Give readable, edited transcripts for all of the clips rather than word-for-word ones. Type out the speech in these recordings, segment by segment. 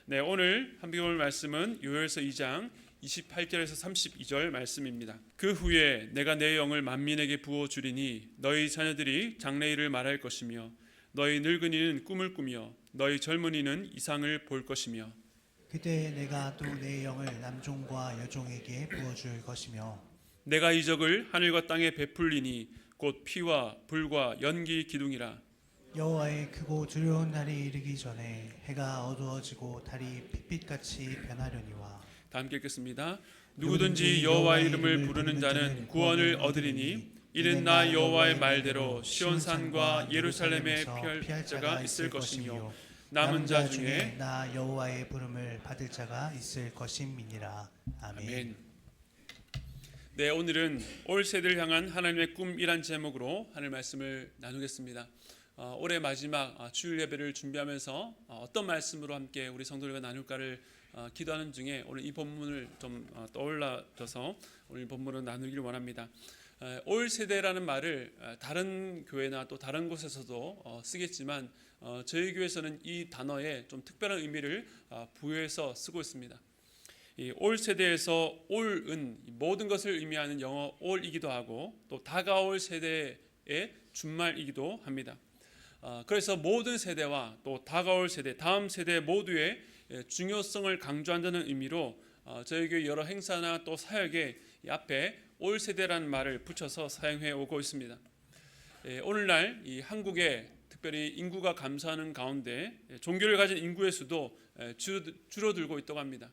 네, 오늘 함께 볼 말씀은 요엘서 2장 28절에서 32절 말씀입니다. 그 후에 내가 내 영을 만민에게 부어 주리니 너희 자녀들이 장래일을 말할 것이며 너희 늙은이는 꿈을 꾸며 너희 젊은이는 이상을 볼 것이며 그때 내가 또 내 영을 남종과 여종에게 부어줄 것이며 내가 이적을 하늘과 땅에 베풀리니 곧 피와 불과 연기 기둥이라. 여호와의 크고 두려운 날이 이르기 전에 해가 어두워지고 달이 핏빛같이 변하려니와. 다 함께 읽겠습니다. 누구든지 여호와의 이름을 부르는 자는 구원을 얻으리니 이는 나 여호와의 말대로 시온산과 예루살렘에 피할 자가 있을 것이며 남은 자 중에 나 여호와의 부름을 받을 자가 있을 것임이니라. 아멘. 아멘. 네, 오늘은 올 세대를 향한 하나님의 꿈이란 제목으로 하늘 말씀을 나누겠습니다. 올해 마지막 주일 예배를 준비하면서 어떤 말씀으로 함께 우리 성도들과 나눌까를 기도하는 중에 오늘 이 본문을 좀 떠올라져서 오늘 본문을 나누기를 원합니다. 올 세대라는 말을 다른 교회나 또 다른 곳에서도 쓰겠지만 저희 교회에서는 이 단어에 좀 특별한 의미를 부여해서 쓰고 있습니다. 이 올 세대에서 올은 모든 것을 의미하는 영어 올이기도 하고 또 다가올 세대의 준말이기도 합니다. 그래서 모든 세대와 또 다가올 세대, 다음 세대 모두의 중요성을 강조한다는 의미로 저희 교회 여러 행사나 또 사역에 이 앞에 올 세대라는 말을 붙여서 사용해 오고 있습니다. 오늘날 이 한국에 특별히 인구가 감소하는 가운데 종교를 가진 인구의 수도 줄어들고 있다고 합니다.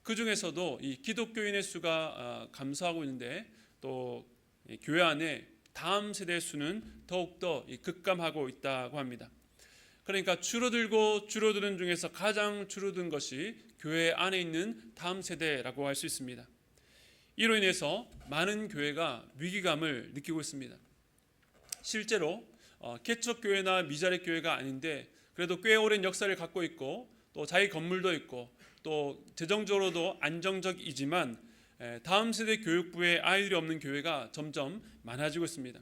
그 중에서도 이 기독교인의 수가 감소하고 있는데 또 교회 안에 다음 세대의 수는 더욱더 급감하고 있다고 합니다. 그러니까 줄어드는 중에서 가장 줄어든 것이 교회 안에 있는 다음 세대라고 할 수 있습니다. 이로 인해서 많은 교회가 위기감을 느끼고 있습니다. 실제로 개척교회나 미자립 교회가 아닌데 그래도 꽤 오랜 역사를 갖고 있고 또 자기 건물도 있고 또 재정적으로도 안정적이지만 다음 세대 교육부에 아이들이 없는 교회가 점점 많아지고 있습니다.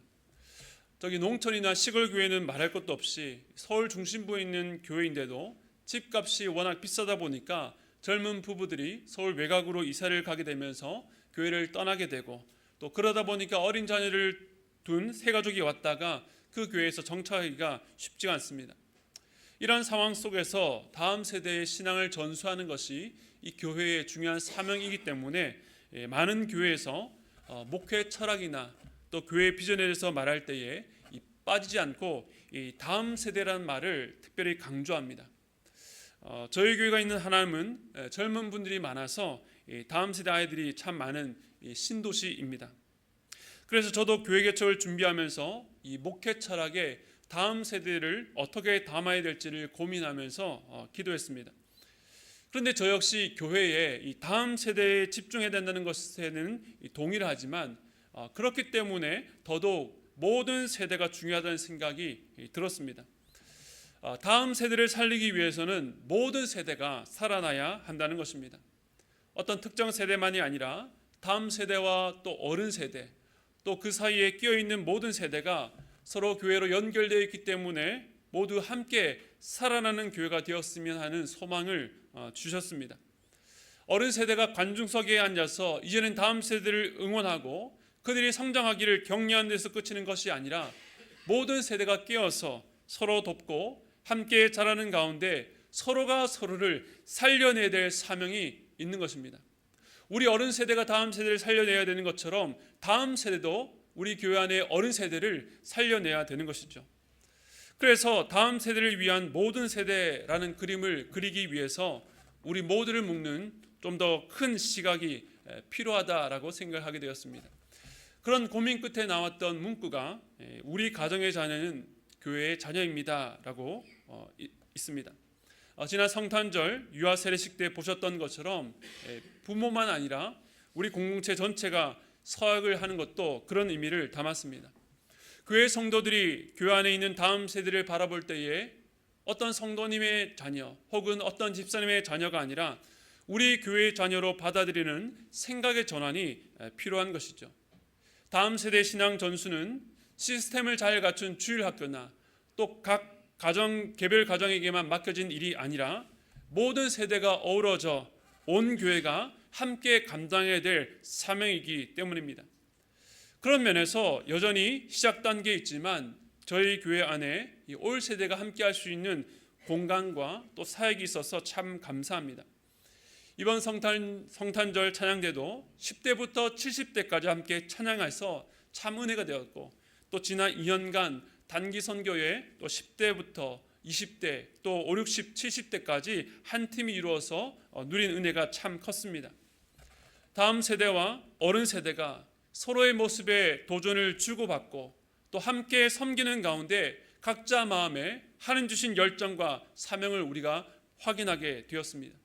저기 농촌이나 시골 교회는 말할 것도 없이 서울 중심부에 있는 교회인데도 집값이 워낙 비싸다 보니까 젊은 부부들이 서울 외곽으로 이사를 가게 되면서 교회를 떠나게 되고 또 그러다 보니까 어린 자녀를 둔 새 가족이 왔다가 그 교회에서 정착하기가 쉽지가 않습니다. 이런 상황 속에서 다음 세대의 신앙을 전수하는 것이 이 교회의 중요한 사명이기 때문에 많은 교회에서 목회 철학이나 또 교회 비전에 대해서 말할 때에 빠지지 않고 이 다음 세대라는 말을 특별히 강조합니다. 저희 교회가 있는 하남은 젊은 분들이 많아서 다음 세대 아이들이 참 많은 신도시입니다. 그래서 저도 교회 개척을 준비하면서 이 목회 철학에 다음 세대를 어떻게 담아야 될지를 고민하면서 기도했습니다. 그런데 저 역시 교회에 이 다음 세대에 집중해야 된다는 것에는 동의를 하지만 그렇기 때문에 더더욱 모든 세대가 중요하다는 생각이 들었습니다. 다음 세대를 살리기 위해서는 모든 세대가 살아나야 한다는 것입니다. 어떤 특정 세대만이 아니라 다음 세대와 또 어른 세대 또 그 사이에 끼어있는 모든 세대가 서로 교회로 연결되어 있기 때문에 모두 함께 살아나는 교회가 되었으면 하는 소망을 주셨습니다. 어른 세대가 관중석에 앉아서 이제는 다음 세대를 응원하고 그들이 성장하기를 격려하는 데서 그치는 것이 아니라 모든 세대가 깨어서 서로 돕고 함께 자라는 가운데 서로가 서로를 살려내야 될 사명이 있는 것입니다. 우리 어른 세대가 다음 세대를 살려내야 되는 것처럼 다음 세대도 우리 교회 안의 어른 세대를 살려내야 되는 것이죠. 그래서 다음 세대를 위한 모든 세대라는 그림을 그리기 위해서 우리 모두를 묶는 좀 더 큰 시각이 필요하다라고 생각하게 되었습니다. 그런 고민 끝에 나왔던 문구가 우리 가정의 자녀는 교회의 자녀입니다라고 있습니다. 지난 성탄절 유아 세례식 때 보셨던 것처럼 부모만 아니라 우리 공동체 전체가 서약을 하는 것도 그런 의미를 담았습니다. 교회 성도들이 교회 안에 있는 다음 세대를 바라볼 때에 어떤 성도님의 자녀 혹은 어떤 집사님의 자녀가 아니라 우리 교회의 자녀로 받아들이는 생각의 전환이 필요한 것이죠. 다음 세대 신앙 전수는 시스템을 잘 갖춘 주일학교나 또 각 가정 개별 가정에게만 맡겨진 일이 아니라 모든 세대가 어우러져 온 교회가 함께 감당해야 될 사명이기 때문입니다. 그런 면에서 여전히 시작 단계에 있지만 저희 교회 안에 이 올 세대가 함께 할 수 있는 공간과 또 사역이 있어서 참 감사합니다. 이번 성탄절 찬양대도 10대부터 70대까지 함께 찬양해서 참 은혜가 되었고, 또 지난 2년간 단기 선교회 또 10대부터 20대 또 5, 60, 70대까지 한 팀이 이루어서 누린 은혜가 참 컸습니다. 다음 세대와 어른 세대가 서로의 모습에 도전을 주고받고 또 함께 섬기는 가운데 각자 마음에 하나님 주신 열정과 사명을 우리가 확인하게 되었습니다.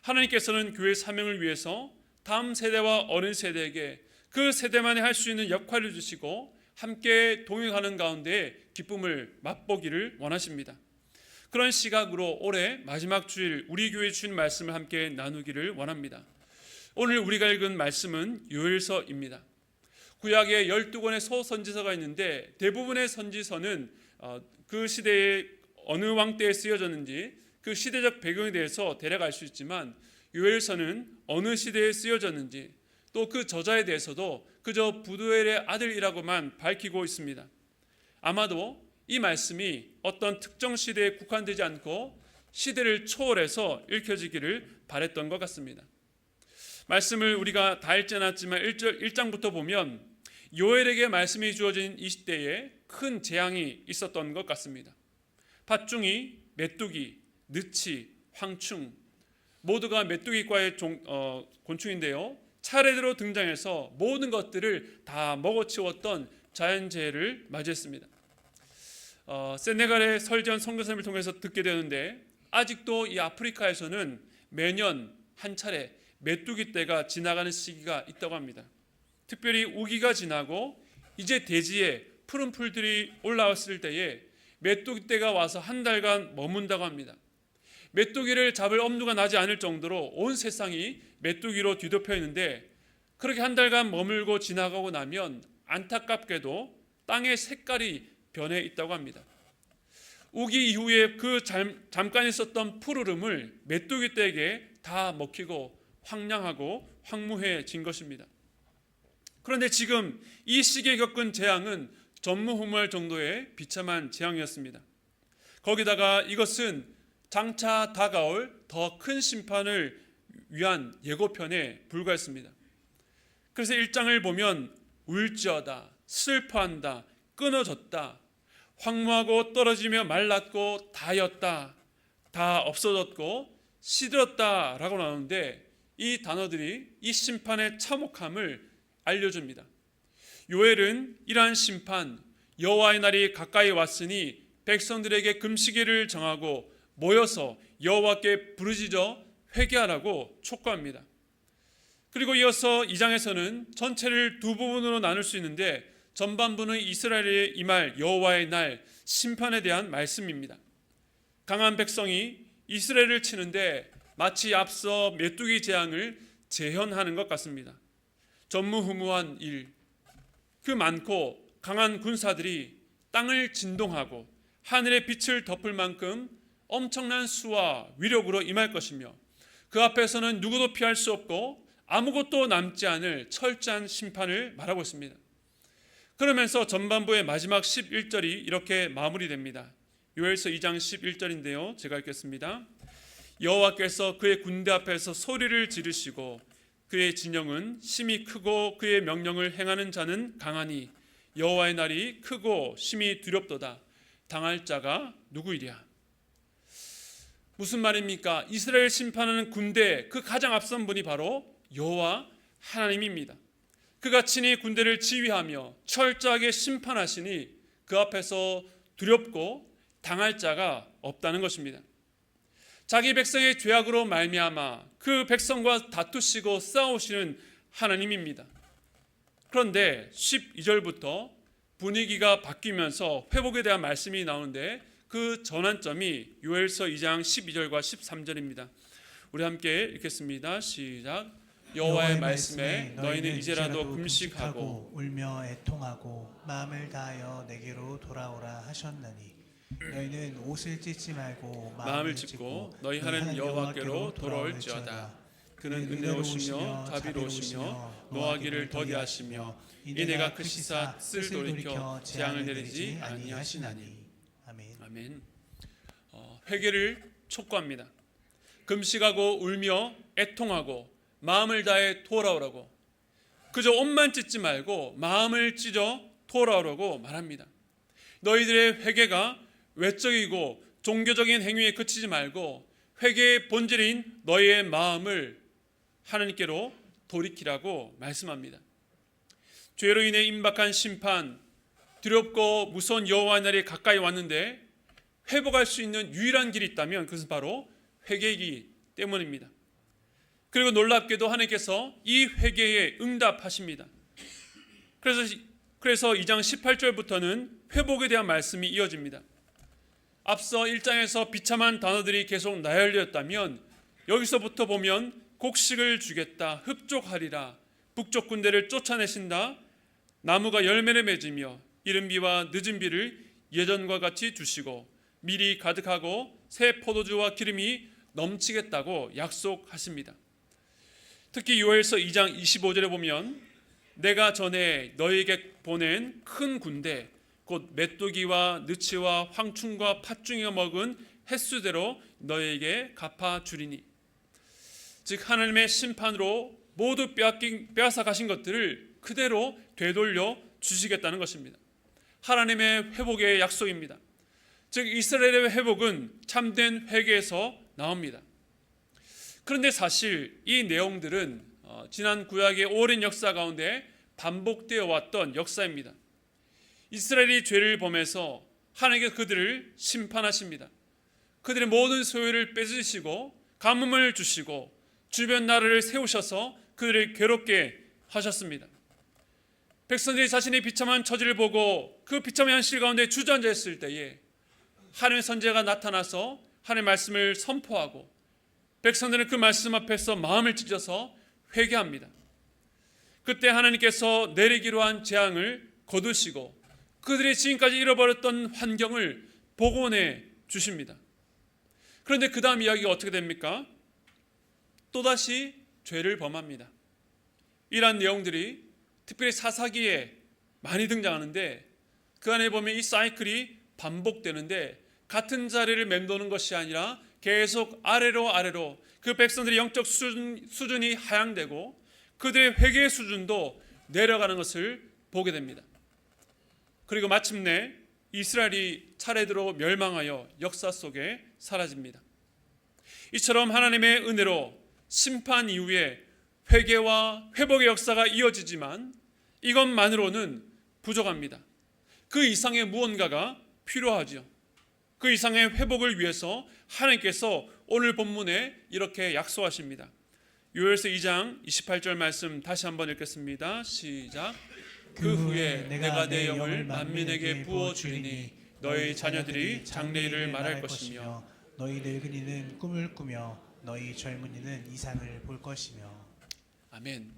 하나님께서는 교회 사명을 위해서 다음 세대와 어린 세대에게 그 세대만이 할 수 있는 역할을 주시고 함께 동행하는 가운데 기쁨을 맛보기를 원하십니다. 그런 시각으로 올해 마지막 주일 우리 교회 주신 말씀을 함께 나누기를 원합니다. 오늘 우리가 읽은 말씀은 요엘서입니다. 구약에 12권의 소선지서가 있는데 대부분의 선지서는 그 시대에 어느 왕 때에 쓰여졌는지 그 시대적 배경에 대해서 대략 알 수 있지만, 요엘서는 어느 시대에 쓰여졌는지 또 그 저자에 대해서도 그저 부두엘의 아들이라고만 밝히고 있습니다. 아마도 이 말씀이 어떤 특정 시대에 국한되지 않고 시대를 초월해서 읽혀지기를 바랬던 것 같습니다. 말씀을 우리가 다 읽지 않았지만 1장부터 보면 요엘에게 말씀이 주어진 이 시대에 큰 재앙이 있었던 것 같습니다. 팥중이, 메뚜기, 느치, 황충 모두가 메뚜기과의 곤충인데요, 차례대로 등장해서 모든 것들을 다 먹어치웠던 자연재해를 맞이했습니다. 세네갈의 설전 선교사님을 통해서 듣게 되는데 아직도 이 아프리카에서는 매년 한 차례 메뚜기 떼가 지나가는 시기가 있다고 합니다. 특별히 우기가 지나고 이제 대지에 푸른 풀들이 올라왔을 때에 메뚜기 떼가 와서 한 달간 머문다고 합니다. 메뚜기를 잡을 엄두가 나지 않을 정도로 온 세상이 메뚜기로 뒤덮여 있는데, 그렇게 한 달간 머물고 지나가고 나면 안타깝게도 땅의 색깔이 변해 있다고 합니다. 우기 이후에 그 잠깐 있었던 푸르름을 메뚜기 떼에게 다 먹히고 황량하고 황무해진 것입니다. 그런데 지금 이 시기에 겪은 재앙은 전무후무할 정도의 비참한 재앙이었습니다. 거기다가 이것은 장차 다가올 더 큰 심판을 위한 예고편에 불과했습니다. 그래서 1장을 보면 울지어다, 슬퍼한다, 끊어졌다, 황무하고 떨어지며 말랐고 다였다, 다 없어졌고 시들었다 라고 나오는데, 이 단어들이 이 심판의 참혹함을 알려줍니다. 요엘은 이러한 심판, 여호와의 날이 가까이 왔으니 백성들에게 금식일을 정하고 모여서 여호와께 부르짖어 회개하라고 촉구합니다. 그리고 이어서 2장에서는 전체를 두 부분으로 나눌 수 있는데, 전반부는 이스라엘에 임할 여호와의 날 심판에 대한 말씀입니다. 강한 백성이 이스라엘을 치는데 마치 앞서 메뚜기 재앙을 재현하는 것 같습니다. 전무후무한 일, 그 많고 강한 군사들이 땅을 진동하고 하늘의 빛을 덮을 만큼 엄청난 수와 위력으로 임할 것이며, 그 앞에서는 누구도 피할 수 없고 아무것도 남지 않을 철저한 심판을 말하고 있습니다. 그러면서 전반부의 마지막 11절이 이렇게 마무리됩니다. 요엘서 2장 11절인데요, 제가 읽겠습니다. 여호와께서 그의 군대 앞에서 소리를 지르시고 그의 진영은 심히 크고 그의 명령을 행하는 자는 강하니 여호와의 날이 크고 심히 두렵도다. 당할 자가 누구이랴. 무슨 말입니까? 이스라엘 심판하는 군대, 그 가장 앞선 분이 바로 여호와 하나님입니다. 그가 친히 군대를 지휘하며 철저하게 심판하시니 그 앞에서 두렵고 당할 자가 없다는 것입니다. 자기 백성의 죄악으로 말미암아 그 백성과 다투시고 싸우시는 하나님입니다. 그런데 12절부터 분위기가 바뀌면서 회복에 대한 말씀이 나오는데, 그 전환점이 요엘서 2장 12절과 13절입니다. 우리 함께 읽겠습니다. 시작. 여호와의 말씀에 너희는 이제라도 금식하고 울며 애통하고 마음을 다하여 내게로 돌아오라 하셨나니 너희는 옷을 찢지 말고 마음을 찢고 너희 하나님 여호와께로 돌아올지어다. 그는 은혜로우시며 자비로우시며 노하기를 더디하시며 이내가 크시사 뜻을 돌이켜 재앙을 내리지 아니하시나니. 아멘. 아멘. 회개를 촉구합니다. 금식하고 울며 애통하고 마음을 다해 돌아오라고, 그저 옷만 찢지 말고 마음을 찢어 돌아오라고 말합니다. 너희들의 회개가 외적이고 종교적인 행위에 그치지 말고 회개의 본질인 너희의 마음을 하나님께로 돌이키라고 말씀합니다. 죄로 인해 임박한 심판, 두렵고 무서운 여호와의 날이 가까이 왔는데 회복할 수 있는 유일한 길이 있다면 그것은 바로 회개이기 때문입니다. 그리고 놀랍게도 하나님께서 이 회개에 응답하십니다. 그래서 2장 18절부터는 회복에 대한 말씀이 이어집니다. 앞서 1장에서 비참한 단어들이 계속 나열되었다면 여기서부터 보면 곡식을 주겠다, 흡족하리라, 북쪽 군대를 쫓아내신다, 나무가 열매를 맺으며 이른 비와 늦은 비를 예전과 같이 주시고 밀이 가득하고 새 포도주와 기름이 넘치겠다고 약속하십니다. 특히 요엘서 2장 25절에 보면 내가 전에 너희에게 보낸 큰 군대 곧 메뚜기와 느치와 황충과 팥중이가 먹은 횟수대로 너희에게 갚아주리니, 즉 하나님의 심판으로 모두 빼앗아 가신 것들을 그대로 되돌려 주시겠다는 것입니다. 하나님의 회복의 약속입니다. 즉 이스라엘의 회복은 참된 회개에서 나옵니다. 그런데 사실 이 내용들은 지난 구약의 오랜 역사 가운데 반복되어 왔던 역사입니다. 이스라엘이 죄를 범해서 하나님께서 그들을 심판하십니다. 그들의 모든 소유를 뺏으시고 가뭄을 주시고 주변 나라를 세우셔서 그들을 괴롭게 하셨습니다. 백성들이 자신의 비참한 처지를 보고 그 비참한 현실 가운데 주저앉았을 때에 하나님의 선지자가 나타나서 하나님의 말씀을 선포하고 백성들은 그 말씀 앞에서 마음을 찢어서 회개합니다. 그때 하나님께서 내리기로 한 재앙을 거두시고 그들이 지금까지 잃어버렸던 환경을 복원해 주십니다. 그런데 그 다음 이야기가 어떻게 됩니까? 또다시 죄를 범합니다. 이러한 내용들이 특별히 사사기에 많이 등장하는데 그 안에 보면 이 사이클이 반복되는데 같은 자리를 맴도는 것이 아니라 계속 아래로 그 백성들의 영적 수준이 하향되고 그들의 회개의 수준도 내려가는 것을 보게 됩니다. 그리고 마침내 이스라엘이 차례대로 멸망하여 역사 속에 사라집니다. 이처럼 하나님의 은혜로 심판 이후에 회개와 회복의 역사가 이어지지만 이것만으로는 부족합니다. 그 이상의 무언가가 필요하죠. 그 이상의 회복을 위해서 하나님께서 오늘 본문에 이렇게 약속하십니다. 요엘서 2장 28절 말씀 다시 한번 읽겠습니다. 시작. 그 후에 내가 내 영을 만민에게 부어주리니 너희 자녀들이 장래일을 말할 것이며 너희 늙은이는 꿈을 꾸며 너희 젊은이는 이상을 볼 것이며. 아멘.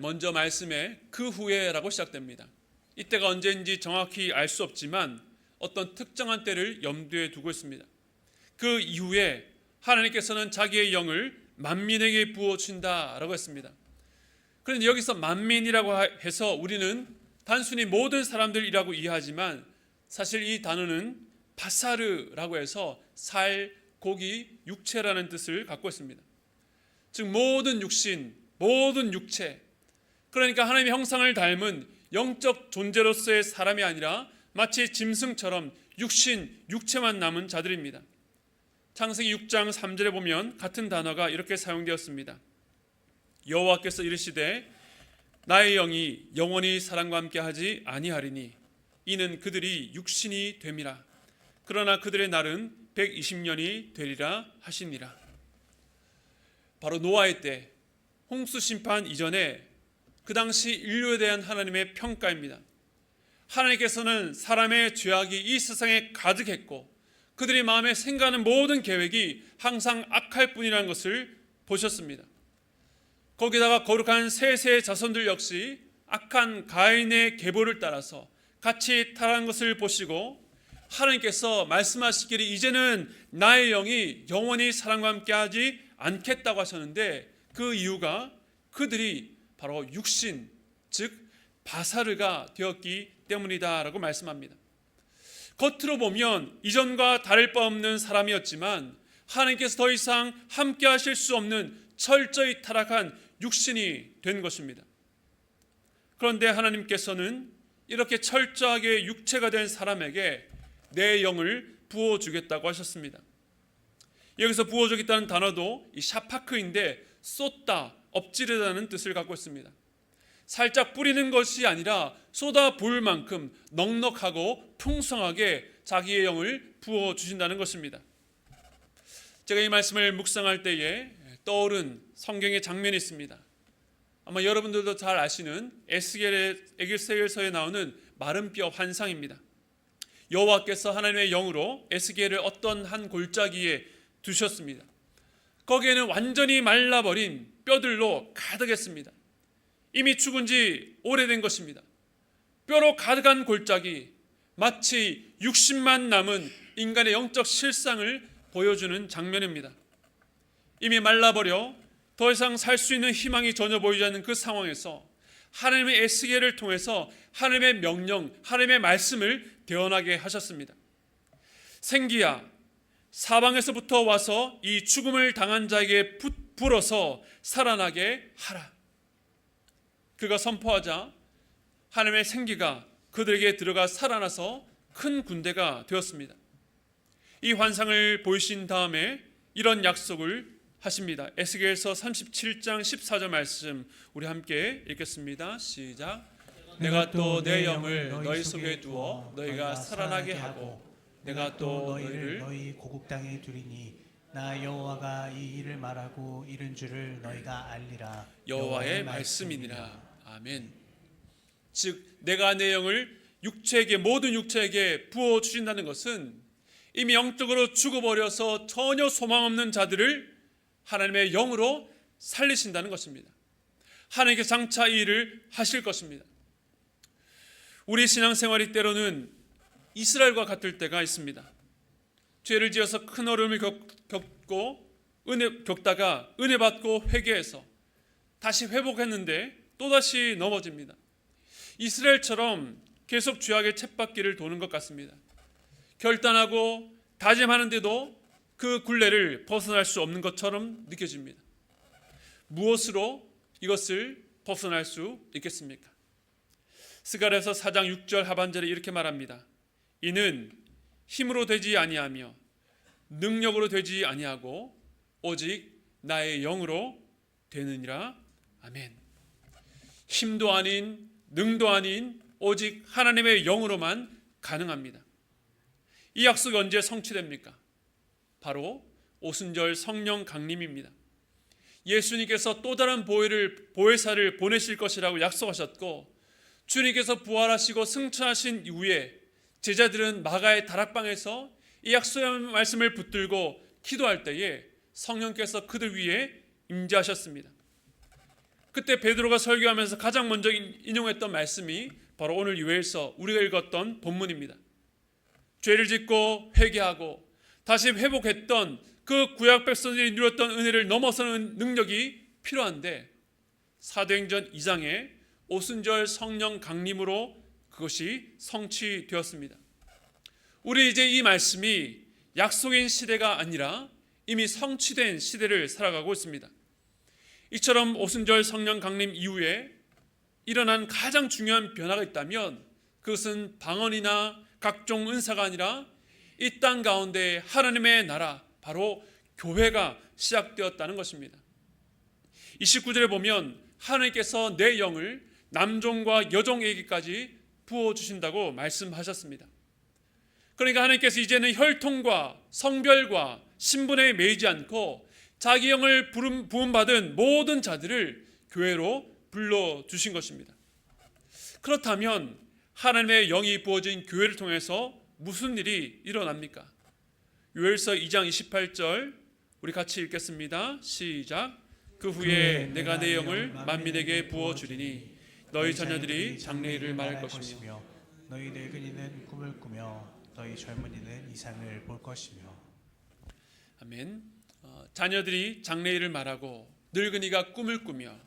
먼저 말씀에 그 후에라고 시작됩니다. 이때가 언제인지 정확히 알 수 없지만 어떤 특정한 때를 염두에 두고 있습니다. 그 이후에 하나님께서는 자기의 영을 만민에게 부어준다라고 했습니다. 그런데 여기서 만민이라고 해서 우리는 단순히 모든 사람들이라고 이해하지만 사실 이 단어는 바사르라고 해서 살, 고기, 육체라는 뜻을 갖고 있습니다. 즉 모든 육신, 모든 육체, 그러니까 하나님의 형상을 닮은 영적 존재로서의 사람이 아니라 마치 짐승처럼 육신, 육체만 남은 자들입니다. 창세기 6장 3절에 보면 같은 단어가 이렇게 사용되었습니다. 여호와께서 이르시되 나의 영이 영원히 사람과 함께 하지 아니하리니 이는 그들이 육신이 됨이라. 그러나 그들의 날은 120년이 되리라 하시니라. 바로 노아의 때 홍수 심판 이전에 그 당시 인류에 대한 하나님의 평가입니다. 하나님께서는 사람의 죄악이 이 세상에 가득했고 그들의 마음에 생각하는 모든 계획이 항상 악할 뿐이라는 것을 보셨습니다. 거기다가 거룩한 셋의 자손들 역시 악한 가인의 계보를 따라서 같이 타락한 것을 보시고 하나님께서 말씀하시기를 이제는 나의 영이 영원히 사람과 함께하지 않겠다고 하셨는데 그 이유가 그들이 바로 육신 즉 바사르가 되었기 때문이다라고 말씀합니다. 겉으로 보면 이전과 다를 바 없는 사람이었지만 하나님께서 더 이상 함께 하실 수 없는 철저히 타락한 육신이 된 것입니다. 그런데 하나님께서는 이렇게 철저하게 육체가 된 사람에게 내 영을 부어주겠다고 하셨습니다. 여기서 부어주겠다는 단어도 이 샤파크인데 쏟다, 엎지르다는 뜻을 갖고 있습니다. 살짝 뿌리는 것이 아니라 쏟아 부을 만큼 넉넉하고 풍성하게 자기의 영을 부어주신다는 것입니다. 제가 이 말씀을 묵상할 때에 떠오른 성경의 장면이 있습니다. 아마 여러분들도 잘 아시는 에스겔서에 나오는 마른 뼈 환상입니다. 여호와께서 하나님의 영으로 에스겔을 어떤 한 골짜기에 두셨습니다. 거기에는 완전히 말라버린 뼈들로 가득했습니다. 이미 죽은 지 오래된 것입니다. 뼈로 가득한 골짜기, 마치 60만 남은 인간의 영적 실상을 보여주는 장면입니다. 이미 말라버려 더 이상 살 수 있는 희망이 전혀 보이지 않는 그 상황에서 하나님의 에스겔을 통해서 하나님의 명령, 하나님의 말씀을 대언하게 하셨습니다. 생기야, 사방에서부터 와서 이 죽음을 당한 자에게 불어서 살아나게 하라. 그가 선포하자 하나님의 생기가 그들에게 들어가 살아나서 큰 군대가 되었습니다. 이 환상을 보이신 다음에 이런 약속을 하십니다. 에스겔서 37장 14절 말씀 우리 함께 읽겠습니다. 시작. 내가 또 내 영을 너희 속에 두어 너희가 살아나게 하고 내가 또 너희를 너희 고국 땅에 두리니 나 여호와가 이 일을 말하고 이른 줄을 너희가 알리라. 여호와의 말씀이니라. 아멘. 즉 내가 내 영을 육체에게 모든 육체에게 부어 주신다는 것은 이미 영적으로 죽어버려서 전혀 소망 없는 자들을 하나님의 영으로 살리신다는 것입니다. 하나님께 장차 이 일을 하실 것입니다. 우리 신앙생활이 때로는 이스라엘과 같을 때가 있습니다. 죄를 지어서 큰 어려움을 겪다가 은혜 받고 회개해서 다시 회복했는데 또다시 넘어집니다. 이스라엘처럼 계속 죄악의 쳇바퀴를 도는 것 같습니다. 결단하고 다짐하는데도 그 굴레를 벗어날 수 없는 것처럼 느껴집니다. 무엇으로 이것을 벗어날 수 있겠습니까? 스가랴서 4장 6절 하반절에 이렇게 말합니다. 이는 힘으로 되지 아니하며 능력으로 되지 아니하고 오직 나의 영으로 되느니라. 아멘. 힘도 아닌 능도 아닌 오직 하나님의 영으로만 가능합니다. 이 약속이 언제 성취됩니까? 바로 오순절 성령 강림입니다. 예수님께서 또 다른 보혜사를 보내실 것이라고 약속하셨고 주님께서 부활하시고 승천하신 이후에 제자들은 마가의 다락방에서 이 약속의 말씀을 붙들고 기도할 때에 성령께서 그들 위에 임재하셨습니다. 그때 베드로가 설교하면서 가장 먼저 인용했던 말씀이 바로 오늘 유엘서 우리가 읽었던 본문입니다. 죄를 짓고 회개하고 다시 회복했던 그 구약 백성들이 누렸던 은혜를 넘어서는 능력이 필요한데 사도행전 2장에 오순절 성령 강림으로 그것이 성취되었습니다. 우리 이제 이 말씀이 약속인 시대가 아니라 이미 성취된 시대를 살아가고 있습니다. 이처럼 오순절 성령 강림 이후에 일어난 가장 중요한 변화가 있다면 그것은 방언이나 각종 은사가 아니라 이 땅 가운데 하나님의 나라 바로 교회가 시작되었다는 것입니다. 29절에 보면 하나님께서 내 영을 남종과 여종에게까지 부어주신다고 말씀하셨습니다. 그러니까 하나님께서 이제는 혈통과 성별과 신분에 매이지 않고 자기 영을 부음받은 모든 자들을 교회로 불러주신 것입니다. 그렇다면 하나님의 영이 부어진 교회를 통해서 무슨 일이 일어납니까? 요엘서 2장 28절 우리 같이 읽겠습니다. 시작. 그 후에 내가 내 영을 만민에게 부어주리니 너희 자녀들이 장래일을 말할 것이며 너희 늙은이는 꿈을 꾸며 너희 젊은이는 이상을 볼 것이며. 아멘. 자녀들이 장래일을 말하고 늙은이가 꿈을 꾸며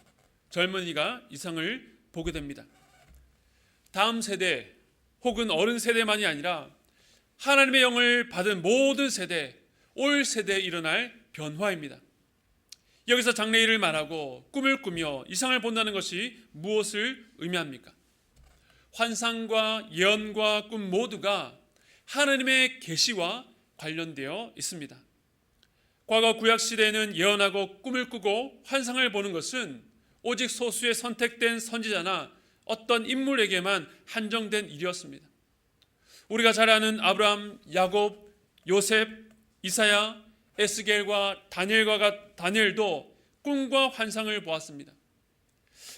젊은이가 이상을 보게 됩니다. 다음 세대 혹은 어른 세대만이 아니라 하나님의 영을 받은 모든 세대, 올 세대에 일어날 변화입니다. 여기서 장래일을 말하고 꿈을 꾸며 이상을 본다는 것이 무엇을 의미합니까? 환상과 예언과 꿈 모두가 하나님의 계시와 관련되어 있습니다. 과거 구약 시대에는 예언하고 꿈을 꾸고 환상을 보는 것은 오직 소수의 선택된 선지자나 어떤 인물에게만 한정된 일이었습니다. 우리가 잘 아는 아브라함, 야곱, 요셉, 이사야, 에스겔과 다니엘도 꿈과 환상을 보았습니다.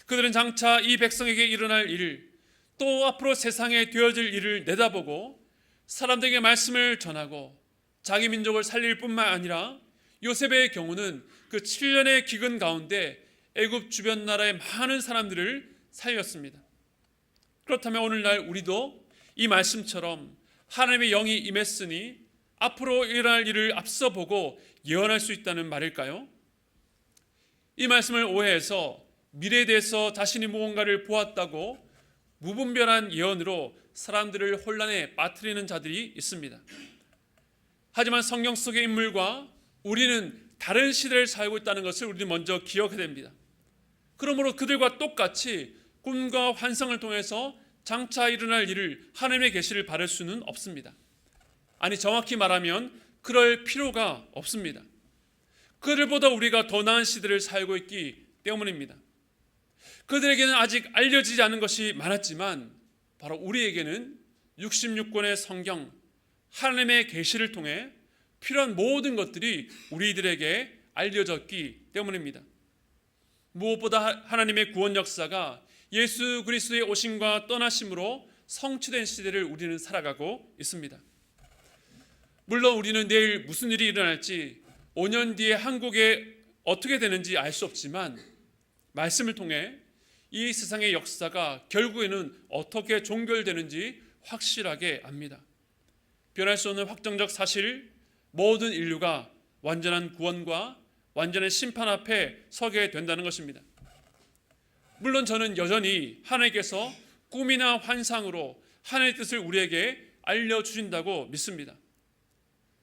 그들은 장차 이 백성에게 일어날 일, 또 앞으로 세상에 되어질 일을 내다보고 사람들에게 말씀을 전하고 자기 민족을 살릴 뿐만 아니라 요셉의 경우는 그 7년의 기근 가운데 애굽 주변 나라의 많은 사람들을 살렸습니다. 그렇다면 오늘날 우리도 이 말씀처럼 하나님의 영이 임했으니 앞으로 일어날 일을 앞서 보고 예언할 수 있다는 말일까요? 이 말씀을 오해해서 미래에 대해서 자신이 무언가를 보았다고 무분별한 예언으로 사람들을 혼란에 빠뜨리는 자들이 있습니다. 하지만 성경 속의 인물과 우리는 다른 시대를 살고 있다는 것을 우리는 먼저 기억해야 됩니다. 그러므로 그들과 똑같이 꿈과 환상을 통해서 장차 일어날 일을 하나님의 계시를 바랄 수는 없습니다. 아니, 정확히 말하면 그럴 필요가 없습니다. 그들보다 우리가 더 나은 시대를 살고 있기 때문입니다. 그들에게는 아직 알려지지 않은 것이 많았지만 바로 우리에게는 66권의 성경, 하나님의 계시를 통해 필요한 모든 것들이 우리들에게 알려졌기 때문입니다. 무엇보다 하나님의 구원 역사가 예수 그리스도의 오심과 떠나심으로 성취된 시대를 우리는 살아가고 있습니다. 물론 우리는 내일 무슨 일이 일어날지, 5년 뒤에 한국에 어떻게 되는지 알 수 없지만 말씀을 통해 이 세상의 역사가 결국에는 어떻게 종결되는지 확실하게 압니다. 변할 수 없는 확정적 사실, 모든 인류가 완전한 구원과 완전한 심판 앞에 서게 된다는 것입니다. 물론 저는 여전히 하나님께서 꿈이나 환상으로 하나님의 뜻을 우리에게 알려주신다고 믿습니다.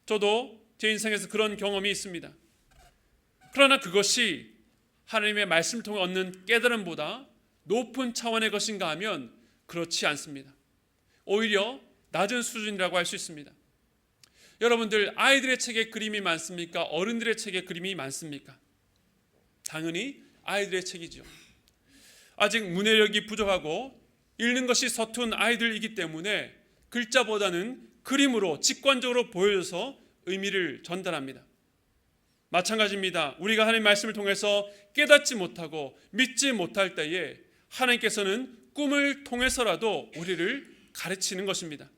저도 제 인생에서 그런 경험이 있습니다. 그러나 그것이 하나님의 말씀을 통해 얻는 깨달음보다 높은 차원의 것인가 하면 그렇지 않습니다. 오히려 낮은 수준이라고 할 수 있습니다. 여러분들, 아이들의 책에 그림이 많습니까? 어른들의 책에 그림이 많습니까? 당연히 아이들의 책이죠. 아직 문해력이 부족하고 읽는 것이 서툰 아이들이기 때문에 글자보다는 그림으로 직관적으로 보여줘서 의미를 전달합니다. 마찬가지입니다. 우리가 하나님의 말씀을 통해서 깨닫지 못하고 믿지 못할 때에 하나님께서는 꿈을 통해서라도 우리를 가르치는 것입니다.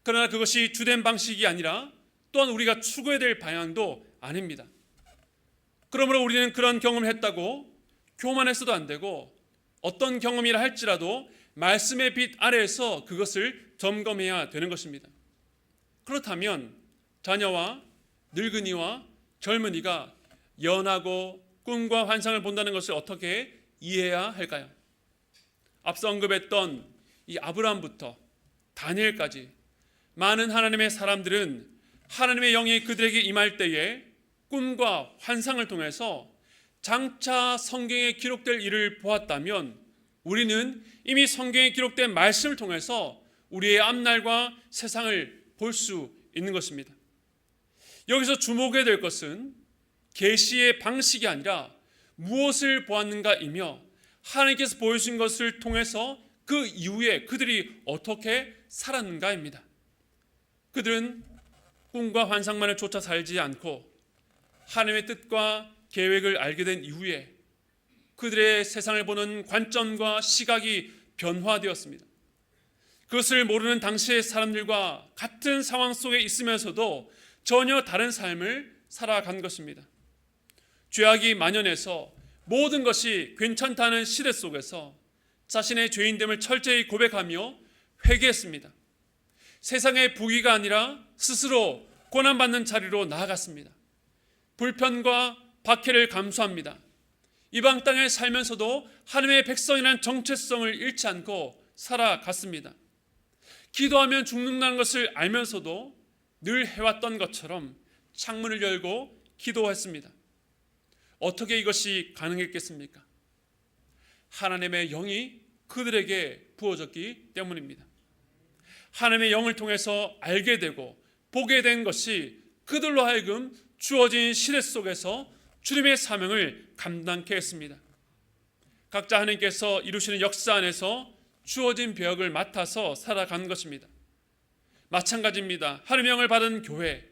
그러나 그것이 주된 방식이 아니라 또한 우리가 추구해야 될 방향도 아닙니다. 그러므로 우리는 그런 경험을 했다고 교만해서도 안 되고, 어떤 경험이라 할지라도 말씀의 빛 아래에서 그것을 점검해야 되는 것입니다. 그렇다면 자녀와 늙은이와 젊은이가 예언하고 꿈과 환상을 본다는 것을 어떻게 이해해야 할까요? 앞서 언급했던 이 아브라함부터 다니엘까지 많은 하나님의 사람들은 하나님의 영이 그들에게 임할 때에 꿈과 환상을 통해서 장차 성경에 기록될 일을 보았다면 우리는 이미 성경에 기록된 말씀을 통해서 우리의 앞날과 세상을 볼 수 있는 것입니다. 여기서 주목해야 될 것은 계시의 방식이 아니라 무엇을 보았는가이며, 하나님께서 보여주신 것을 통해서 그 이후에 그들이 어떻게 살았는가입니다. 그들은 꿈과 환상만을 쫓아 살지 않고 하나님의 뜻과 계획을 알게 된 이후에 그들의 세상을 보는 관점과 시각이 변화되었습니다. 그것을 모르는 당시의 사람들과 같은 상황 속에 있으면서도 전혀 다른 삶을 살아간 것입니다. 죄악이 만연해서 모든 것이 괜찮다는 시대 속에서 자신의 죄인됨을 철저히 고백하며 회개했습니다. 세상의 부귀가 아니라 스스로 고난받는 자리로 나아갔습니다. 불편과 박해를 감수합니다. 이방 땅에 살면서도 하나님의 백성이라는 정체성을 잃지 않고 살아갔습니다. 기도하면 죽는다는 것을 알면서도 늘 해왔던 것처럼 창문을 열고 기도했습니다. 어떻게 이것이 가능했겠습니까? 하나님의 영이 그들에게 부어졌기 때문입니다. 하나님의 영을 통해서 알게 되고 보게 된 것이 그들로 하여금 주어진 시대 속에서 주님의 사명을 감당케 했습니다. 각자 하나님께서 이루시는 역사 안에서 주어진 벽을 맡아서 살아간 것입니다. 마찬가지입니다. 하나님의 영을 받은 교회,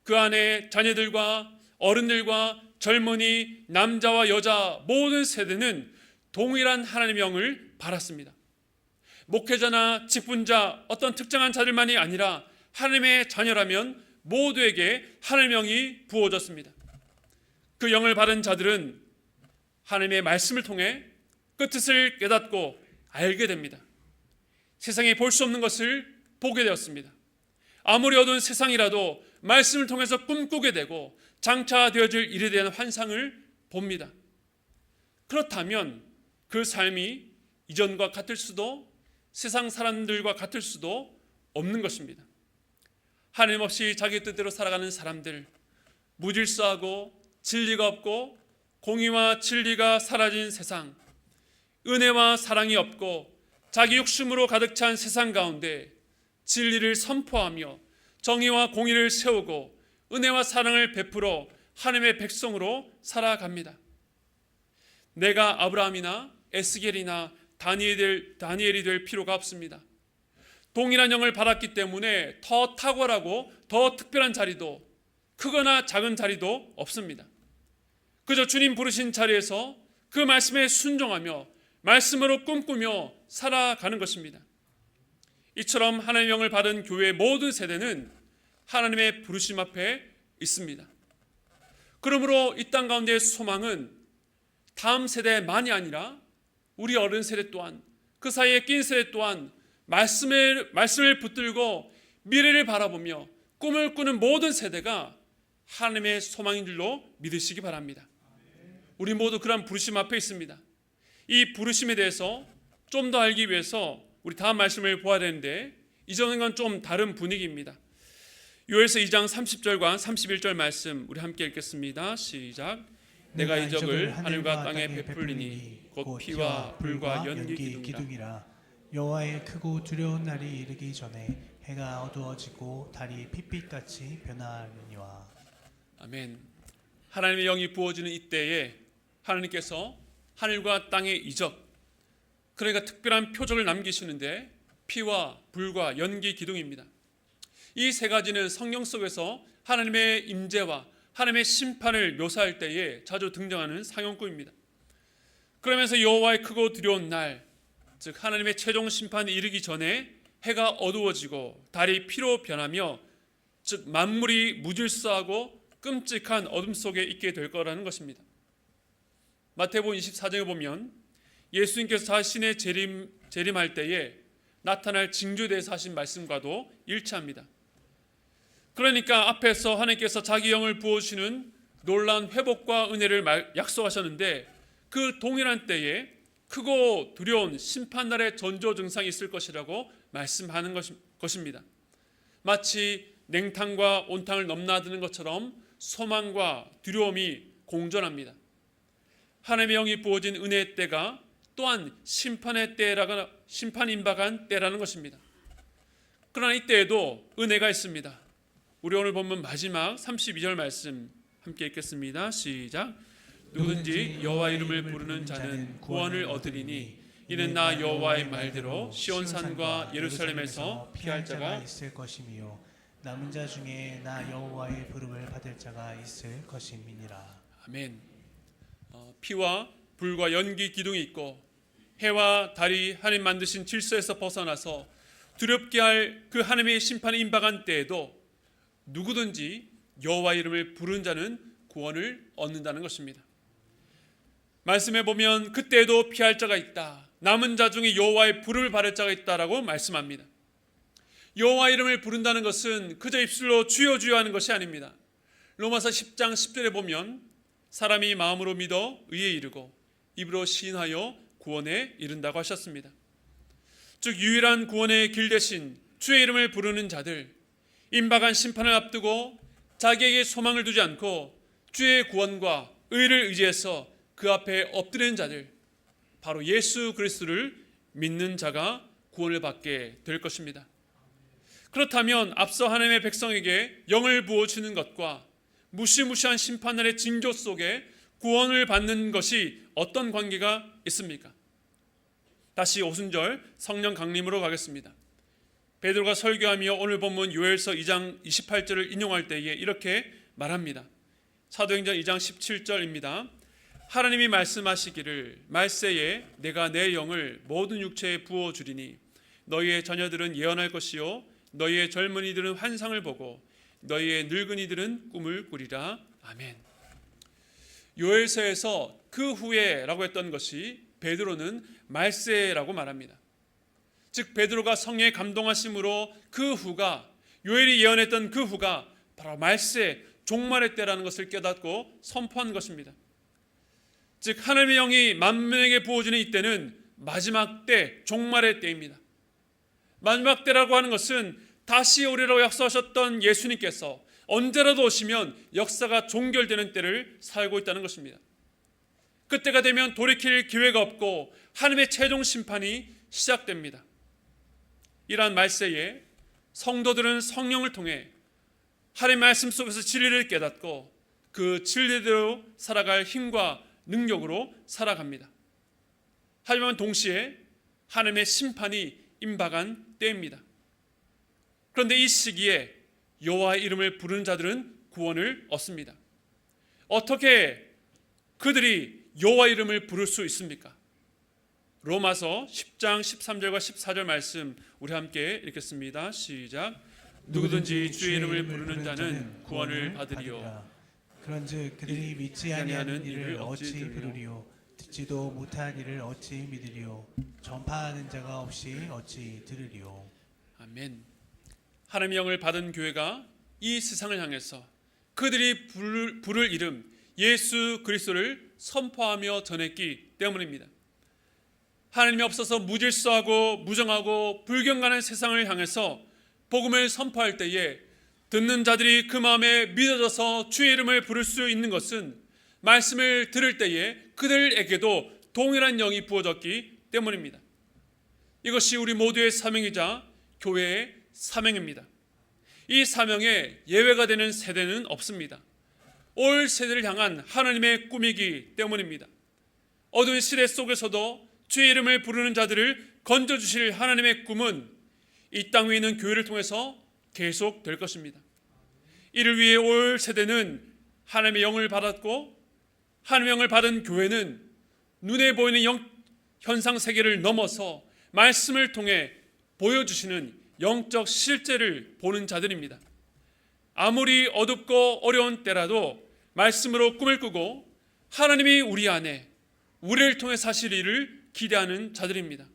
그 안에 자녀들과 어른들과 젊은이, 남자와 여자 모든 세대는 동일한 하나님의 영을 받았습니다. 목회자나 직분자, 어떤 특정한 자들만이 아니라 하나님의 자녀라면 모두에게 하나님의 영이 부어졌습니다. 그 영을 받은 자들은 하나님의 말씀을 통해 그 뜻을 깨닫고 알게 됩니다. 세상에 볼 수 없는 것을 보게 되었습니다. 아무리 어두운 세상이라도 말씀을 통해서 꿈꾸게 되고 장차 되어질 일에 대한 환상을 봅니다. 그렇다면 그 삶이 이전과 같을 수도 세상 사람들과 같을 수도 없는 것입니다. 하나님 없이 자기 뜻대로 살아가는 사람들, 무질서하고 진리가 없고 공의와 진리가 사라진 세상, 은혜와 사랑이 없고 자기 욕심으로 가득 찬 세상 가운데 진리를 선포하며 정의와 공의를 세우고 은혜와 사랑을 베풀어 하나님의 백성으로 살아갑니다. 내가 아브라함이나 에스겔이나 다니엘이 될 필요가 없습니다. 동일한 영을 받았기 때문에 더 탁월하고 더 특별한 자리도 크거나 작은 자리도 없습니다. 그저 주님 부르신 자리에서 그 말씀에 순종하며 말씀으로 꿈꾸며 살아가는 것입니다. 이처럼 하나님의 영을 받은 교회의 모든 세대는 하나님의 부르심 앞에 있습니다. 그러므로 이 땅 가운데의 소망은 다음 세대만이 아니라 우리 어른 세대 또한, 그 사이에 낀 세대 또한 말씀을 붙들고 미래를 바라보며 꿈을 꾸는 모든 세대가 하나님의 소망인 줄로 믿으시기 바랍니다. 우리 모두 그런 부르심 앞에 있습니다. 이 부르심에 대해서 좀 더 알기 위해서 우리 다음 말씀을 보아야 되는데, 이전과는 좀 다른 분위기입니다. 요엘서 2장 30절과 31절 말씀 우리 함께 읽겠습니다. 시작. 내가 이적을 하늘과 땅에 베풀리니 곧 피와 불과 연기 기둥이라. 여호와의 크고 두려운 날이 이르기 전에 해가 어두워지고 달이 핏빛같이 변하느니와. 아멘. 하나님의 영이 부어지는 이때에 하나님께서 하늘과 땅의 이적, 그러니까 특별한 표적을 남기시는데 피와 불과 연기 기둥입니다. 이 세 가지는 성경 속에서 하나님의 임재와 하나님의 심판을 묘사할 때에 자주 등장하는 상용구입니다. 그러면서 여호와의 크고 두려운 날, 즉 하나님의 최종 심판이 이르기 전에 해가 어두워지고 달이 피로 변하며, 즉 만물이 무질서하고 끔찍한 어둠 속에 있게 될 거라는 것입니다. 마태복음 24장에 보면 예수님께서 자신의 재림할 때에 나타날 징조에 대해서 하신 말씀과도 일치합니다. 그러니까 앞에서 하나님께서 자기 영을 부어주시는 놀라운 회복과 은혜를 약속하셨는데, 그 동일한 때에 크고 두려운 심판날의 전조 증상이 있을 것이라고 말씀하는 것입니다. 마치 냉탕과 온탕을 넘나드는 것처럼 소망과 두려움이 공존합니다. 하나님의 영이 부어진 은혜의 때가 또한 심판의 때라가 심판 임박한 때라는 것입니다. 그러나 이때에도 은혜가 있습니다. 우리 오늘 본문 마지막 32절 말씀 함께 읽겠습니다. 시작. 누구든지 여호와 이름을 부르는 자는 구원을 얻으리니 이는 나 여호와의 말대로 시온산과 예루살렘에서 피할 자가 있을 것이며 남은 자 중에 나 여호와의 부름을 받을 자가 있을 것임이니라. 아멘. 피와 불과 연기 기둥이 있고 해와 달이 하나님 만드신 질서에서 벗어나서 두렵게 할 그 하나님의 심판이 임박한 때에도 누구든지 여호와 이름을 부르는 자는 구원을 얻는다는 것입니다. 말씀해 보면 그때에도 피할 자가 있다, 남은 자 중에 여호와의 부름을 받을 자가 있다라고 말씀합니다. 여호와 이름을 부른다는 것은 그저 입술로 주여 주여 하는 것이 아닙니다. 로마서 10장 10절에 보면 사람이 마음으로 믿어 의에 이르고 입으로 시인하여 구원에 이른다고 하셨습니다. 즉 유일한 구원의 길 대신 주의 이름을 부르는 자들, 임박한 심판을 앞두고 자기에게 소망을 두지 않고 주의 구원과 의를 의지해서 그 앞에 엎드리는 자들, 바로 예수 그리스도를 믿는 자가 구원을 받게 될 것입니다. 그렇다면 앞서 하나님의 백성에게 영을 부어주는 것과 무시무시한 심판날의 징조 속에 구원을 받는 것이 어떤 관계가 있습니까? 다시 오순절 성령 강림으로 가겠습니다. 베드로가 설교하며 오늘 본문 요엘서 2장 28절을 인용할 때에 이렇게 말합니다. 사도행전 2장 17절입니다. 하나님이 말씀하시기를 말세에 내가 내 영을 모든 육체에 부어주리니 너희의 자녀들은 예언할 것이요 너희의 젊은이들은 환상을 보고 너희의 늙은이들은 꿈을 꾸리라. 아멘. 요엘서에서 그 후에라고 했던 것이 베드로는 말세라고 말합니다. 즉 베드로가 성령의 감동하심으로 그 후가, 요엘이 예언했던 그 후가 바로 말세, 종말의 때라는 것을 깨닫고 선포한 것입니다. 즉 하나님의 영이 만민에게 부어지는 이때는 마지막 때, 종말의 때입니다. 마지막 때라고 하는 것은 다시 오리라고 약속하셨던 예수님께서 언제라도 오시면 역사가 종결되는 때를 살고 있다는 것입니다. 그때가 되면 돌이킬 기회가 없고 하나님의 최종 심판이 시작됩니다. 이러한 말세에 성도들은 성령을 통해 하나님의 말씀 속에서 진리를 깨닫고 그 진리대로 살아갈 힘과 능력으로 살아갑니다. 하지만 동시에 하나님의 심판이 임박한 때입니다. 그런데 이 시기에 여호와의 이름을 부르는 자들은 구원을 얻습니다. 어떻게 그들이 여호와 이름을 부를 수 있습니까? 로마서 10장 13절과 14절 말씀 우리 함께 읽겠습니다. 시작. 누구든지 주의 이름을 부르는 자는 구원을 받으리요. 그런즉 그들이 믿지 아니하는 이를 어찌 부르리요 듣지도 못한 이를 어찌 믿으리요 전파하는 자가 없이 어찌 들으리요. 아멘. 하나님의 영을 받은 교회가 이 세상을 향해서 그들이 부를 이름 예수 그리스도를 선포하며 전했기 때문입니다. 하나님이 없어서 무질서하고 무정하고 불경간한 세상을 향해서 복음을 선포할 때에 듣는 자들이 그 마음에 믿어져서 주의 이름을 부를 수 있는 것은 말씀을 들을 때에 그들에게도 동일한 영이 부어졌기 때문입니다. 이것이 우리 모두의 사명이자 교회의 사명입니다. 이 사명에 예외가 되는 세대는 없습니다. 올 세대를 향한 하나님의 꿈이기 때문입니다. 어두운 시대 속에서도 주의 이름을 부르는 자들을 건져주실 하나님의 꿈은 이 땅 위에 있는 교회를 통해서 계속될 것입니다. 이를 위해 올 세대는 하나님의 영을 받았고 하나님의 영을 받은 교회는 눈에 보이는 현상 세계를 넘어서 말씀을 통해 보여주시는 영적 실제를 보는 자들입니다. 아무리 어둡고 어려운 때라도 말씀으로 꿈을 꾸고 하나님이 우리 안에 우리를 통해 사실 일을 기대하는 자들입니다.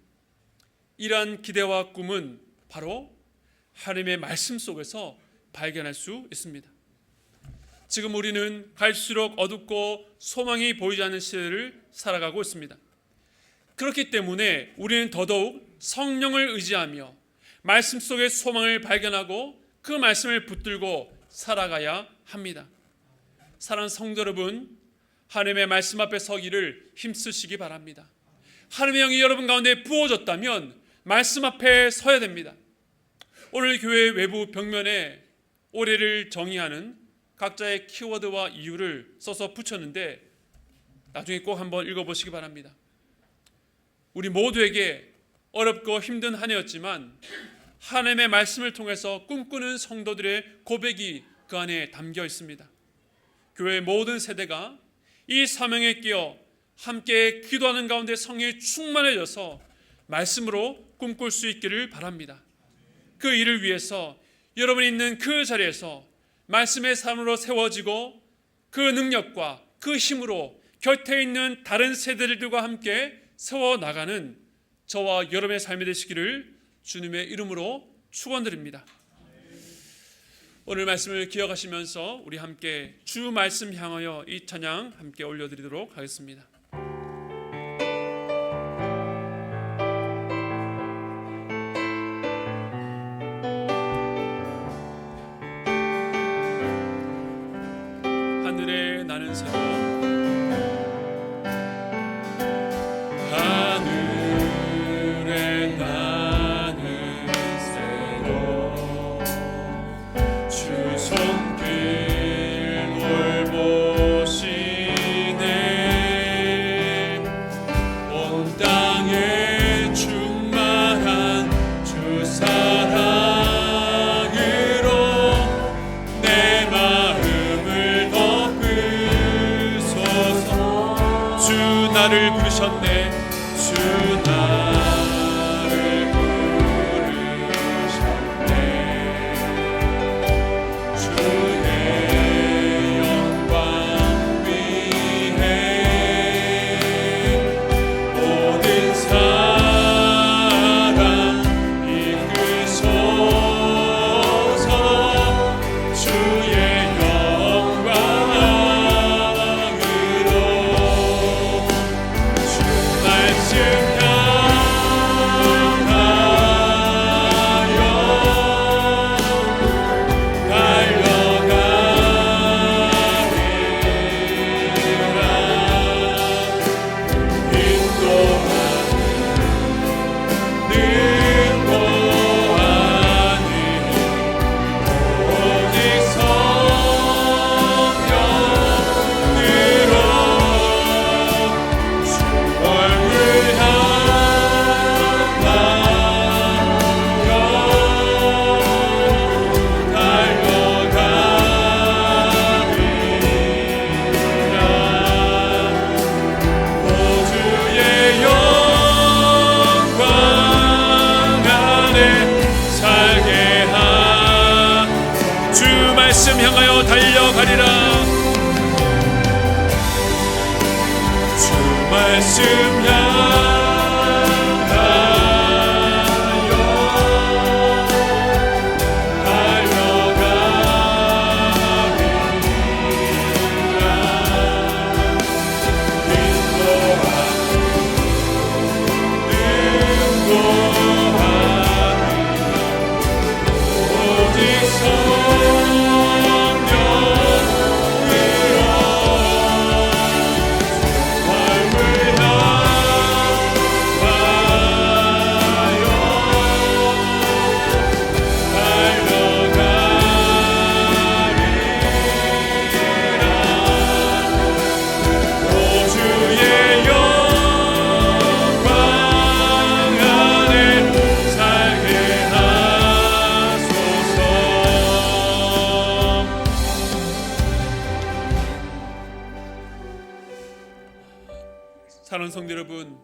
이러한 기대와 꿈은 바로 하나님의 말씀 속에서 발견할 수 있습니다. 지금 우리는 갈수록 어둡고 소망이 보이지 않는 시대를 살아가고 있습니다. 그렇기 때문에 우리는 더더욱 성령을 의지하며 말씀 속의 소망을 발견하고 그 말씀을 붙들고 살아가야 합니다. 사랑하는 성도 여러분, 하나님의 말씀 앞에 서기를 힘쓰시기 바랍니다. 하나님의 영이 여러분 가운데 부어졌다면 말씀 앞에 서야 됩니다. 오늘 교회 외부 벽면에 올해를 정의하는 각자의 키워드와 이유를 써서 붙였는데 나중에 꼭 한번 읽어보시기 바랍니다. 우리 모두에게 어렵고 힘든 한 해였지만 하나님의 말씀을 통해서 꿈꾸는 성도들의 고백이 그 안에 담겨 있습니다. 교회의 모든 세대가 이 사명에 끼어 함께 기도하는 가운데 성령이 충만해져서 말씀으로 꿈꿀 수 있기를 바랍니다. 그 일을 위해서 여러분이 있는 그 자리에서 말씀의 삶으로 세워지고 그 능력과 그 힘으로 곁에 있는 다른 세대들과 함께 세워나가는 저와 여러분의 삶이 되시기를 주님의 이름으로 축원드립니다. 오늘 말씀을 기억하시면서 우리 함께 주 말씀 향하여 이 찬양 함께 올려드리도록 하겠습니다. 하늘에 나는 새도 하늘에 나는 새도 주 손길 돌보시네 온 땅에 충만한 주 사랑으로 내 마음을 덮으소서 주 나를 부르셨네 주 나를 부르셨네 주의 영광 위에 모든 사랑 이끄소서 주의 영광으로 주 말씀 향하여 달려가리라 주 말씀 향하여 사랑하는 성도 여러분,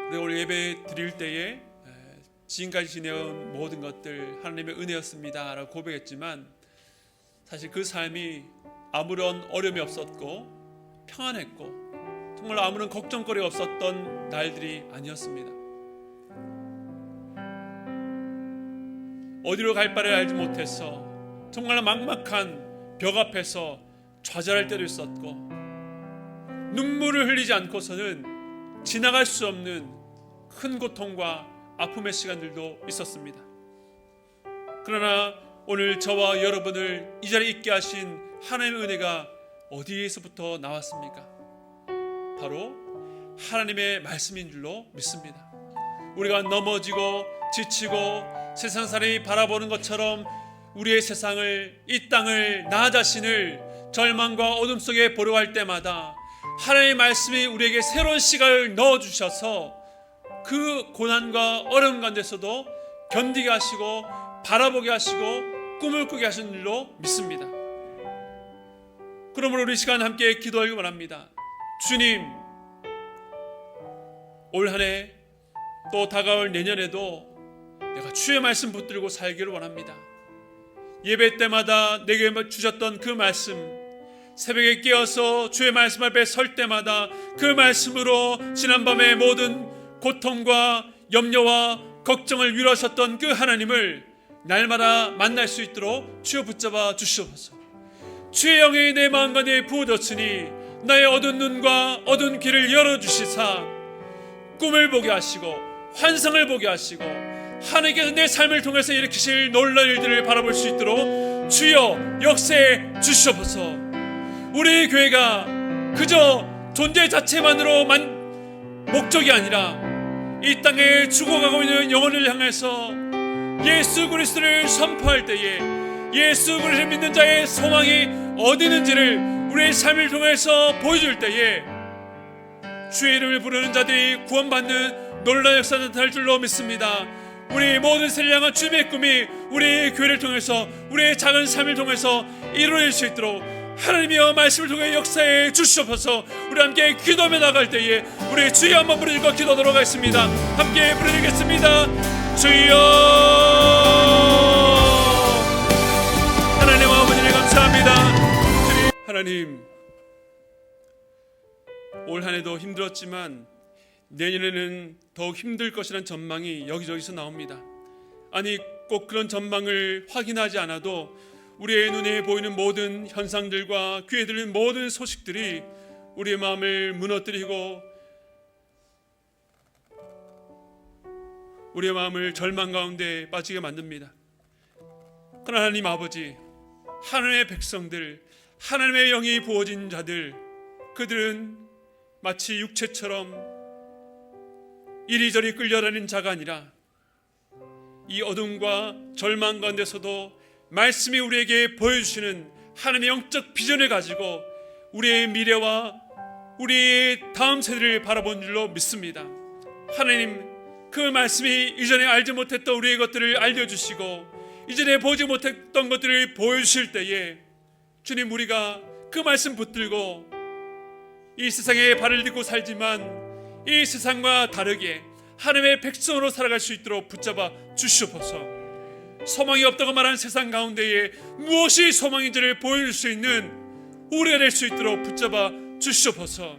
우리가 오늘 예배 드릴 때에 지금까지 지내온 모든 것들 하나님의 은혜였습니다 라고 고백했지만 사실 그 삶이 아무런 어려움이 없었고 평안했고 정말 아무런 걱정거리가 없었던 날들이 아니었습니다. 어디로 갈 바를 알지 못해서 정말 막막한 벽 앞에서 좌절할 때도 있었고 눈물을 흘리지 않고서는 지나갈 수 없는 큰 고통과 아픔의 시간들도 있었습니다. 그러나 오늘 저와 여러분을 이 자리에 있게 하신 하나님의 은혜가 어디에서부터 나왔습니까? 바로 하나님의 말씀인 줄로 믿습니다. 우리가 넘어지고 지치고 세상 사람이 바라보는 것처럼 우리의 세상을, 이 땅을, 나 자신을 절망과 어둠 속에 보려 할 때마다 하나님의 말씀이 우리에게 새로운 시각을 넣어주셔서 그 고난과 어려움 가운데서도 견디게 하시고 바라보게 하시고 꿈을 꾸게 하시는 줄로 믿습니다. 그러므로 우리 시간 함께 기도하기 원합니다. 주님, 올 한 해 또 다가올 내년에도 내가 주의 말씀 붙들고 살기를 원합니다. 예배 때마다 내게 주셨던 그 말씀, 새벽에 깨어서 주의 말씀 앞에 설 때마다 그 말씀으로 지난밤의 모든 고통과 염려와 걱정을 위로하셨던 그 하나님을 날마다 만날 수 있도록 주여 붙잡아 주시옵소서. 주의 영이 내 마음과 내 부어졌으니 나의 어두운 눈과 어두운 귀를 열어주시사 꿈을 보게 하시고 환상을 보게 하시고 하나님께서 내 삶을 통해서 일으키실 놀라운 일들을 바라볼 수 있도록 주여 역사해 주시옵소서. 우리 교회가 그저 존재 자체만으로 목적이 아니라 이 땅에 죽어가고 있는 영혼을 향해서 예수 그리스도를 선포할 때에 예수 그리스도를 믿는 자의 소망이 어디 있는지를 우리의 삶을 통해서 보여줄 때에 주의 이름을 부르는 자들이 구원받는 놀라운 역사가 나타날 줄로 믿습니다. 우리 모든 세를 향한 주님의 꿈이 우리 교회를 통해서 우리의 작은 삶을 통해서 이루어질 수 있도록 하나님이여 말씀을 통해 역사해 주시옵소서. 우리 함께 기도하며 나갈 때에 우리 주여 한번 부르짖고 기도하도록 하겠습니다. 함께 부르짖겠습니다. 주여. 하나님 아버지를 감사합니다. 하나님, 올 한 해도 힘들었지만 내년에는 더욱 힘들 것이라는 전망이 여기저기서 나옵니다. 아니, 꼭 그런 전망을 확인하지 않아도 우리의 눈에 보이는 모든 현상들과 귀에 들리는 모든 소식들이 우리의 마음을 무너뜨리고 우리의 마음을 절망 가운데 빠지게 만듭니다. 그러나 하나님 아버지, 하나님의 백성들, 하나님의 영이 부어진 자들, 그들은 마치 육체처럼 이리저리 끌려다니는 자가 아니라 이 어둠과 절망 가운데서도 말씀이 우리에게 보여주시는 하나님의 영적 비전을 가지고 우리의 미래와 우리의 다음 세대를 바라본 줄로 믿습니다. 하나님, 그 말씀이 이전에 알지 못했던 우리의 것들을 알려주시고 이전에 보지 못했던 것들을 보여주실 때에 주님, 우리가 그 말씀 붙들고 이 세상에 발을 딛고 살지만 이 세상과 다르게 하나님의 백성으로 살아갈 수 있도록 붙잡아 주시옵소서. 소망이 없다고 말하는 세상 가운데에 무엇이 소망인지를 보여줄 수 있는 우리가 될 수 있도록 붙잡아 주시옵소서.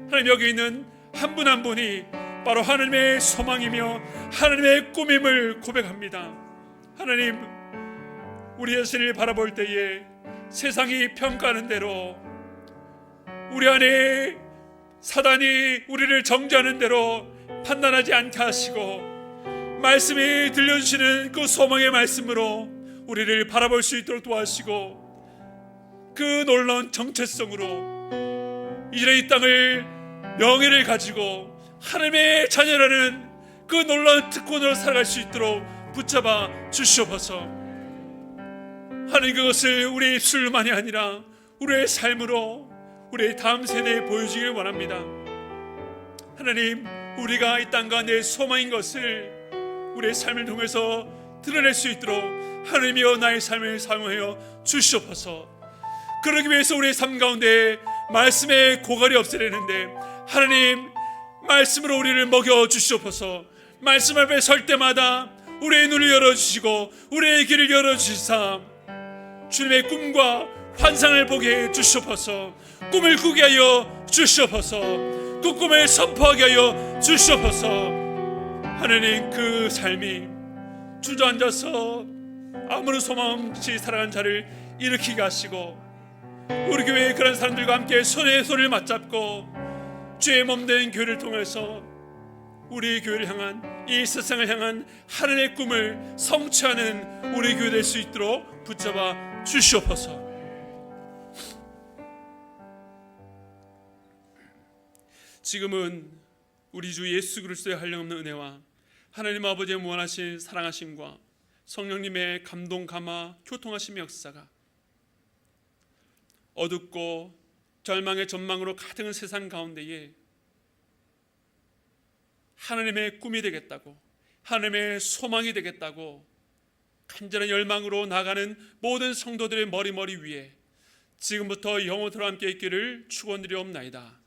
하나님, 여기 있는 한 분 한 분이 바로 하나님의 소망이며 하나님의 꿈임을 고백합니다. 하나님, 우리 자신을 바라볼 때에 세상이 평가하는 대로 우리 안에 사단이 우리를 정죄하는 대로 판단하지 않게 하시고 말씀이 들려주시는 그 소망의 말씀으로 우리를 바라볼 수 있도록 도와주시고 그 놀라운 정체성으로 이제 이 땅을 명예를 가지고 하나님의 자녀라는 그 놀라운 특권으로 살아갈 수 있도록 붙잡아 주시옵소서. 하나님, 그것을 우리의 입술만이 아니라 우리의 삶으로 우리의 다음 세대에 보여주길 원합니다. 하나님, 우리가 이 땅 가운데 소망인 것을 우리의 삶을 통해서 드러낼 수 있도록 하나님이여 나의 삶을 사용하여 주시옵소서. 그러기 위해서 우리의 삶 가운데 말씀의 고갈이 없어야 되는데 하나님, 말씀으로 우리를 먹여 주시옵소서. 말씀 앞에 설 때마다 우리의 눈을 열어주시고 우리의 길을 열어주시사 주님의 꿈과 환상을 보게 해 주시옵소서. 꿈을 꾸게 하여 주시옵소서. 그 꿈을 선포하게 하여 주시옵소서. 하나님, 그 삶이 주저앉아서 아무런 소망 없이 살아가는 자를 일으키게 하시고 우리 교회의 그런 사람들과 함께 손에 손을 맞잡고 주의 몸된 교회를 통해서 우리 교회를 향한, 이 세상을 향한 하나님의 꿈을 성취하는 우리 교회 될 수 있도록 붙잡아 주시옵소서. 지금은 우리 주 예수 그리스도의 한량없는 은혜와 하나님 아버지의 무한하신 사랑하심과 성령님의 감동, 감화, 교통하심의 역사가 어둡고 절망의 전망으로 가득한 세상 가운데에 하나님의 꿈이 되겠다고, 하나님의 소망이 되겠다고 간절한 열망으로 나가는 모든 성도들의 머리 위에 지금부터 영원토록 함께 있기를 축원드리옵나이다.